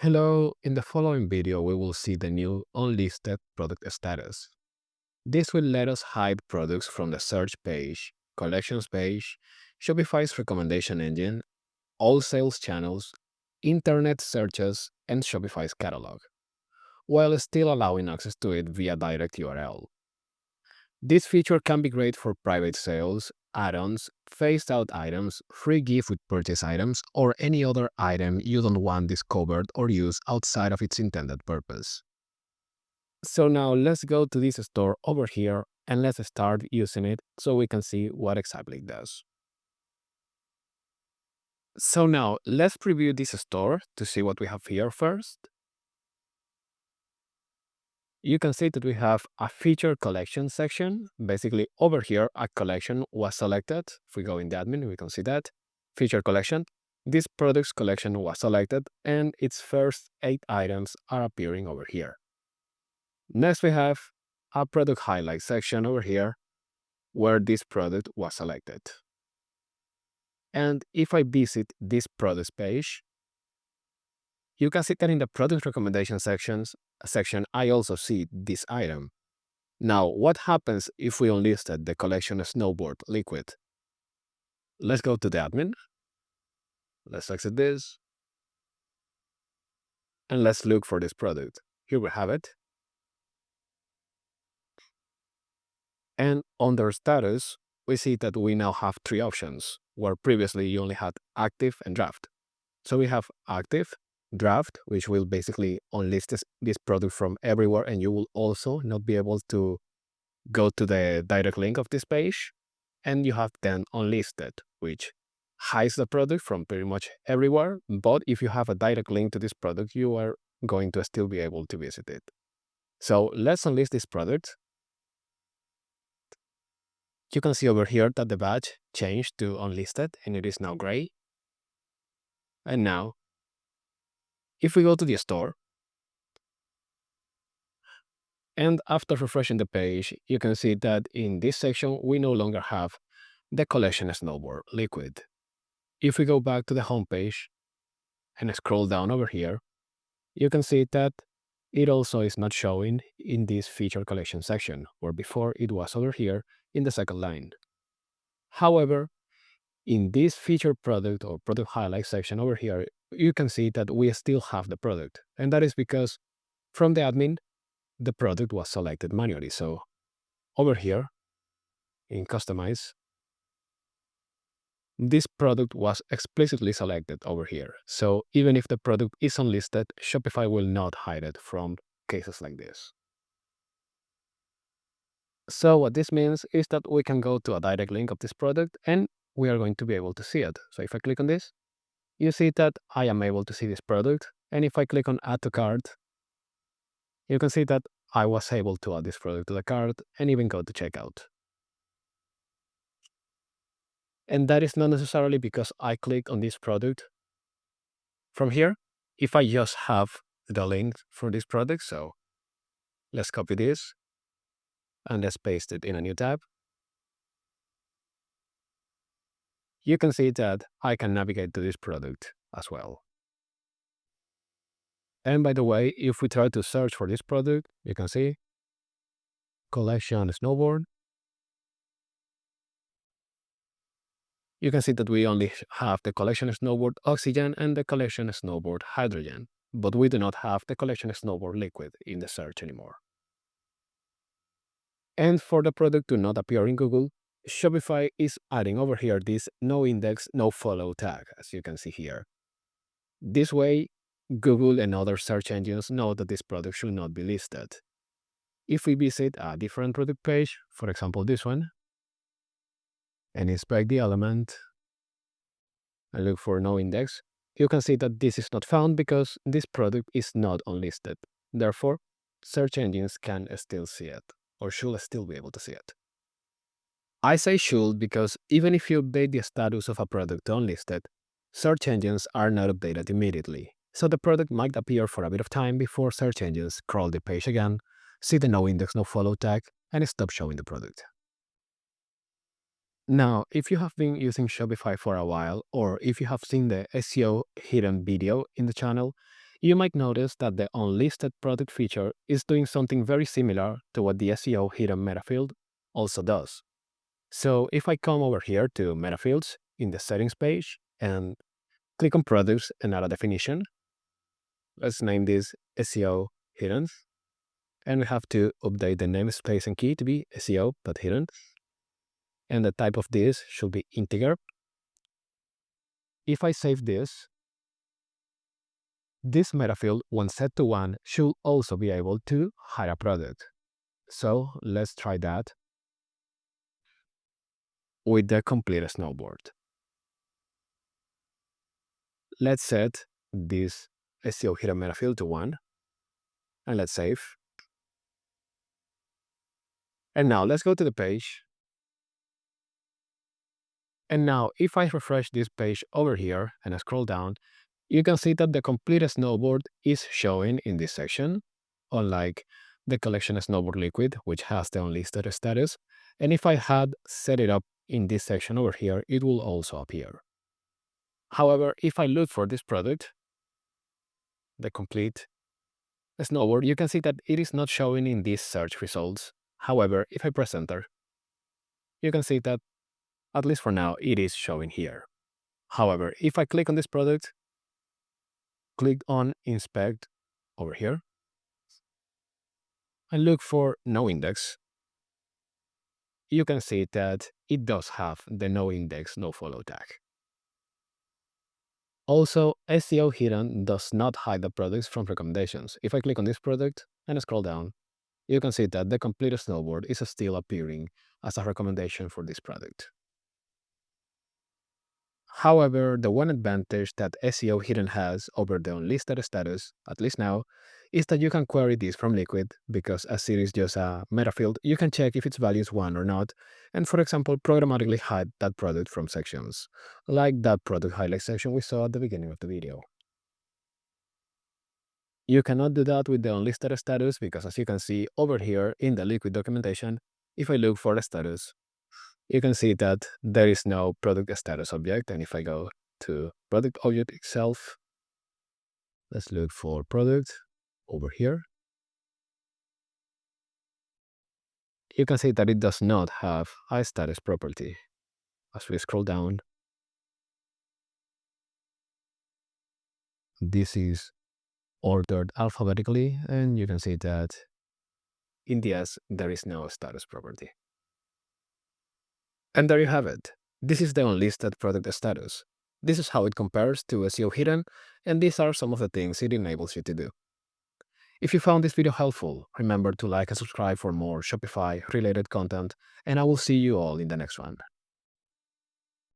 Hello, in the following video we will see the new unlisted product status. This will let us hide products from the search page, collections page, Shopify's recommendation engine, all sales channels, internet searches, and Shopify's catalog, while still allowing access to it via direct URL. This feature can be great for private sales, add-ons, phased out items, free gift with purchase items, or any other item you don't want discovered or used outside of its intended purpose. So now let's go to this store over here and let's start using it so we can see what exactly it does. So now let's preview this store to see what we have here first. You can see that we have a feature collection section. Basically over here, a collection was selected. If we go in the admin, we can see that. Feature collection. This products collection was selected and its first 8 items are appearing over here. Next, we have a product highlight section over here where this product was selected. And if I visit this products page, you can see that in the product recommendation section, I also see this item. Now, what happens if we unlisted the collection Snowboard Liquid? Let's go to the admin. Let's exit this. And let's look for this product. Here we have it. And under status, we see that we now have 3 options, where previously you only had active and draft. So we have active, draft, which will basically unlist this product from everywhere, and you will also not be able to go to the direct link of this page. And you have then unlisted, which hides the product from pretty much everywhere. But if you have a direct link to this product, you are going to still be able to visit it. So let's unlist this product. You can see over here that the badge changed to unlisted and it is now gray. And now, if we go to the store, and after refreshing the page, you can see that in this section, we no longer have the collection Snowboard Liquid. If we go back to the home page and scroll down over here, you can see that it also is not showing in this feature collection section, where before it was over here in the second line. However, in this feature product or product highlight section over here, you can see that we still have the product. And that is because from the admin, the product was selected manually. So over here in Customize, this product was explicitly selected over here. So even if the product is unlisted, Shopify will not hide it from cases like this. So what this means is that we can go to a direct link of this product and we are going to be able to see it. So if I click on this, you see that I am able to see this product. And if I click on Add to Cart, you can see that I was able to add this product to the cart and even go to checkout. And that is not necessarily because I click on this product. From here, if I just have the link for this product, so let's copy this and let's paste it in a new tab. You can see that I can navigate to this product as well. And by the way, if we try to search for this product, you can see collection snowboard. You can see that we only have the collection snowboard oxygen and the collection snowboard hydrogen, but we do not have the collection snowboard liquid in the search anymore. And for the product to not appear in Google, Shopify is adding over here this no index, no follow tag, as you can see here. This way, Google and other search engines know that this product should not be listed. If we visit a different product page, for example this one, and inspect the element and look for no index, you can see that this is not found because this product is not unlisted. Therefore, search engines can still see it, or should still be able to see it. I say should because even if you update the status of a product to unlisted, search engines are not updated immediately. So the product might appear for a bit of time before search engines crawl the page again, see the no index, no follow tag, and stop showing the product. Now, if you have been using Shopify for a while, or if you have seen the SEO hidden video in the channel, you might notice that the unlisted product feature is doing something very similar to what the SEO hidden metafield also does. So if I come over here to metafields in the settings page and click on products and add a definition, let's name this SEO hidden. And we have to update the namespace and key to be SEO.hidden. And the type of this should be integer. If I save this metafield, when set to 1, should also be able to hide a product. So let's try that with the complete snowboard. Let's set this SEO hidden metafield to 1, and let's save. And now let's go to the page. And now if I refresh this page over here and I scroll down, you can see that the complete snowboard is showing in this section, unlike the collection snowboard liquid, which has the unlisted status. And if I had set it up in this section over here, it will also appear. However, if I look for this product, the complete snowboard, you can see that it is not showing in these search results. However, if I press enter, you can see that, at least for now, it is showing here. However, if I click on this product, click on inspect over here, and look for no index, you can see that it does have the no index, no follow tag. Also, SEO hidden does not hide the products from recommendations. If I click on this product and scroll down, you can see that the complete snowboard is still appearing as a recommendation for this product. However, the one advantage that SEO hidden has over the unlisted status, at least now, is that you can query this from Liquid because as it is just a metafield, you can check if its value is 1 or not, and for example, programmatically hide that product from sections, like that product highlight section we saw at the beginning of the video. You cannot do that with the unlisted status because as you can see over here in the Liquid documentation, if I look for the status, you can see that there is no product status object. And if I go to product object itself, let's look for product over here. You can see that it does not have a status property. As we scroll down, this is ordered alphabetically, and you can see that in the S, there is no status property. And there you have it. This is the unlisted product status. This is how it compares to SEO hidden, and these are some of the things it enables you to do. If you found this video helpful, remember to like and subscribe for more Shopify related content, and I will see you all in the next one.